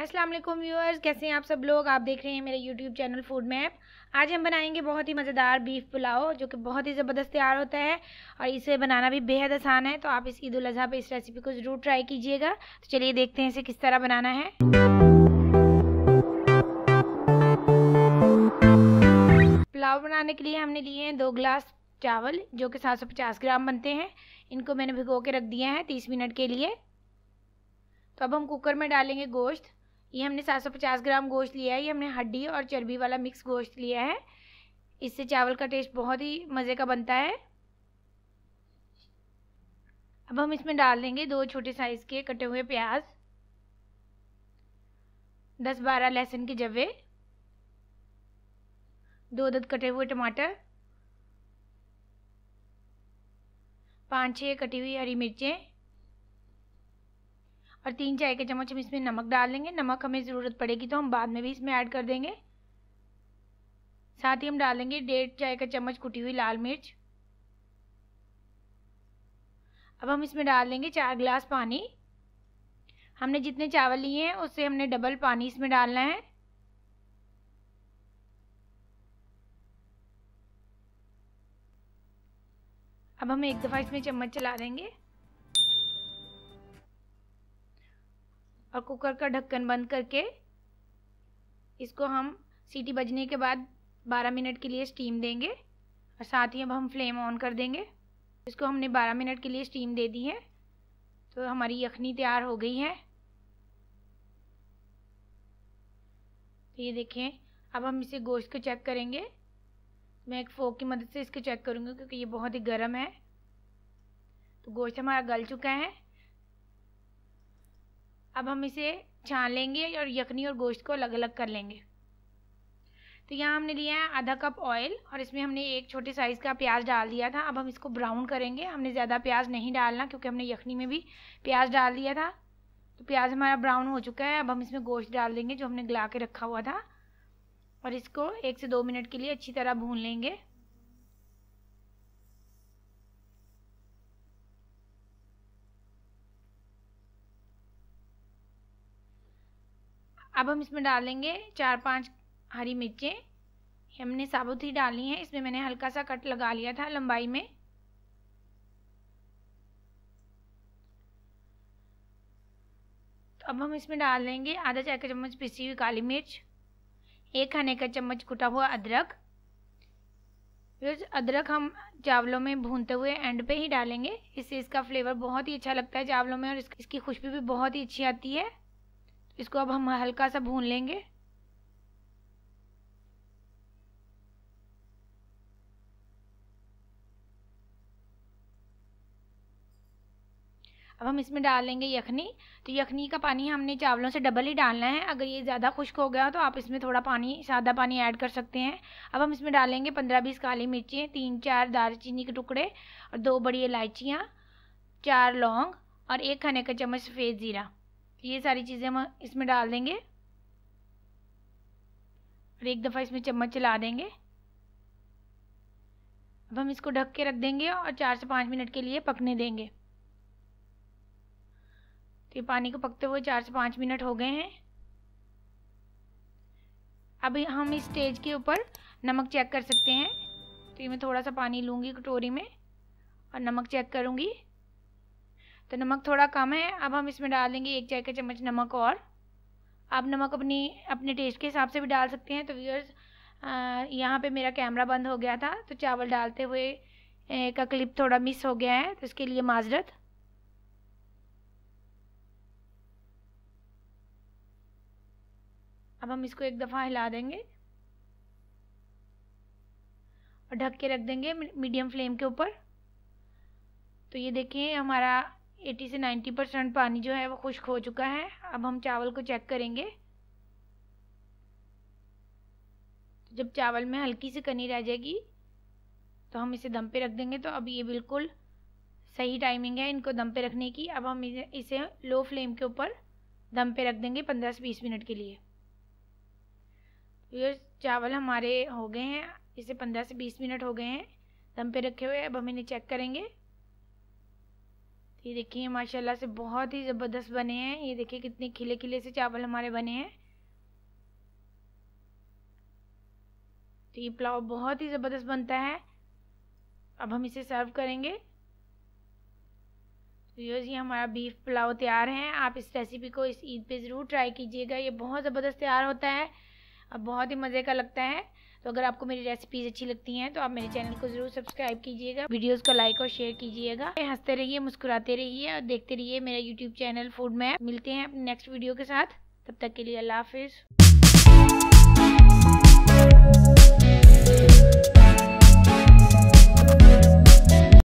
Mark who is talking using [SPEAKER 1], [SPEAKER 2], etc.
[SPEAKER 1] अस्सलाम वालेकुम व्यूअर्स, कैसे हैं आप सब लोग। आप देख रहे हैं मेरे यूट्यूब चैनल फूड मैप। आज हम बनाएंगे बहुत ही मज़ेदार बीफ पुलाव, जो कि बहुत ही ज़बरदस्त तैयार होता है और इसे बनाना भी बेहद आसान है। तो आप इस ईद उल अज़हा पे इस रेसिपी को ज़रूर ट्राई कीजिएगा। तो चलिए देखते हैं इसे किस तरह बनाना है। पुलाव बनाने के लिए हमने लिए हैं 2 गिलास चावल, जो कि 750 ग्राम बनते हैं। इनको मैंने भिगो के रख दिया है 30 मिनट के लिए। तो अब हम कुकर में डालेंगे गोश्त। ये हमने 750 ग्राम गोश्त लिया है। ये हमने हड्डी और चर्बी वाला मिक्स गोश्त लिया है। इससे चावल का टेस्ट बहुत ही मज़े का बनता है। अब हम इसमें डाल देंगे 2 छोटे साइज़ के कटे हुए प्याज, 10-12 लहसुन के जवे, 2 अदद कटे हुए टमाटर, 5-6 कटी हुई हरी मिर्चें और 3 चाय के चम्मच हम इसमें नमक डाल देंगे। नमक हमें ज़रूरत पड़ेगी तो हम बाद में भी इसमें ऐड कर देंगे। साथ ही हम डालेंगे 1.5 चाय का चम्मच कुटी हुई लाल मिर्च। अब हम इसमें डाल देंगे 4 गिलास पानी। हमने जितने चावल लिए हैं उससे हमने डबल पानी इसमें डालना है। अब हम एक दफ़ा इसमें चम्मच चला देंगे और कुकर का ढक्कन बंद करके इसको हम सीटी बजने के बाद 12 मिनट के लिए स्टीम देंगे। और साथ ही अब हम फ्लेम ऑन कर देंगे। इसको हमने 12 मिनट के लिए स्टीम दे दी है। तो हमारी यखनी तैयार हो गई है। तो ये देखें, अब हम इसे गोश्त को चेक करेंगे। मैं एक फोक की मदद से इसको चेक करूँगी क्योंकि ये बहुत ही गर्म है। तो गोश्त हमारा गल चुका है। अब हम इसे छान लेंगे और यखनी और गोश्त को अलग अलग कर लेंगे। तो यहाँ हमने लिया है आधा कप ऑयल और इसमें हमने एक छोटे साइज़ का प्याज डाल दिया था। अब हम इसको ब्राउन करेंगे। हमने ज़्यादा प्याज नहीं डालना क्योंकि हमने यखनी में भी प्याज डाल दिया था। तो प्याज हमारा ब्राउन हो चुका है। अब हम इसमें गोश्त डाल देंगे जो हमने गला के रखा हुआ था और इसको 1 से 2 मिनट के लिए अच्छी तरह भून लेंगे। अब हम इसमें डालेंगे 4-5 हरी मिर्चें। हमने साबुत ही डालनी है। इसमें मैंने हल्का सा कट लगा लिया था लंबाई में। तो अब हम इसमें डाल देंगे आधा चाय का चम्मच पिसी हुई काली मिर्च, 1 खाने का चम्मच कुटा हुआ अदरक। अदरक हम चावलों में भूनते हुए एंड पे ही डालेंगे। इससे इसका फ्लेवर बहुत ही अच्छा लगता है चावलों में और इसकी खुशबू भी बहुत ही अच्छी आती है। इसको अब हम हल्का सा भून लेंगे। अब हम इसमें डालेंगे यखनी। तो यखनी का पानी हमने चावलों से डबल ही डालना है। अगर ये ज़्यादा खुश्क हो गया तो आप इसमें थोड़ा पानी, सादा पानी ऐड कर सकते हैं। अब हम इसमें डालेंगे 15-20 काली मिर्चें, 3-4 दालचीनी के टुकड़े और 2 बड़ी इलायचियाँ, 4 लौंग और 1 खाने का चम्मच सफ़ेद ज़ीरा। ये सारी चीज़ें हम इसमें डाल देंगे और एक दफ़ा इसमें चम्मच चला देंगे। अब हम इसको ढक के रख देंगे और 4 से 5 मिनट के लिए पकने देंगे। तो ये पानी को पकते हुए 4 से 5 मिनट हो गए हैं। अभी हम इस स्टेज के ऊपर नमक चेक कर सकते हैं। तो ये मैं थोड़ा सा पानी लूँगी कटोरी में और नमक चेक करूँगी। तो नमक थोड़ा कम है। अब हम इसमें डाल देंगे 1 चाय का चम्मच नमक और। आप नमक अपने टेस्ट के हिसाब से भी डाल सकते हैं। तो व्यूअर्स, यहाँ पे मेरा कैमरा बंद हो गया था तो चावल डालते हुए का क्लिप थोड़ा मिस हो गया है, तो इसके लिए माजरत। अब हम इसको एक दफ़ा हिला देंगे और ढक के रख देंगे मीडियम फ्लेम के ऊपर। तो ये देखिए, हमारा 80 से 90% पानी जो है वो खुश्क हो चुका है। अब हम चावल को चेक करेंगे। तो जब चावल में हल्की सी कनी रह जाएगी तो हम इसे दम पे रख देंगे। तो अब ये बिल्कुल सही टाइमिंग है इनको दम पे रखने की। अब हम इसे लो फ्लेम के ऊपर दम पे रख देंगे 15 से 20 मिनट के लिए। ये चावल हमारे हो गए हैं, इसे 15 से 20 मिनट हो गए हैं दम पे रखे हुए। अब हम इन्हें चेक करेंगे। ये देखिए माशाल्लाह से बहुत ही ज़बरदस्त बने हैं। ये देखिए कितने खिले खिले से चावल हमारे बने हैं। तो ये पुलाव बहुत ही ज़बरदस्त बनता है। अब हम इसे सर्व करेंगे। तो ये हमारा बीफ पुलाव तैयार है। आप इस रेसिपी को इस ईद पे ज़रूर ट्राई कीजिएगा। ये बहुत ज़बरदस्त तैयार होता है और बहुत ही मज़े का लगता है। तो अगर आपको मेरी रेसिपीज़ अच्छी लगती हैं तो आप मेरे चैनल को ज़रूर सब्सक्राइब कीजिएगा, वीडियोस को लाइक और शेयर कीजिएगा। हंसते रहिए, मुस्कुराते रहिए और देखते रहिए मेरा यूट्यूब चैनल फूड मैप। मिलते हैं अपने नेक्स्ट वीडियो के साथ, तब तक के लिए अल्लाह हाफिज़।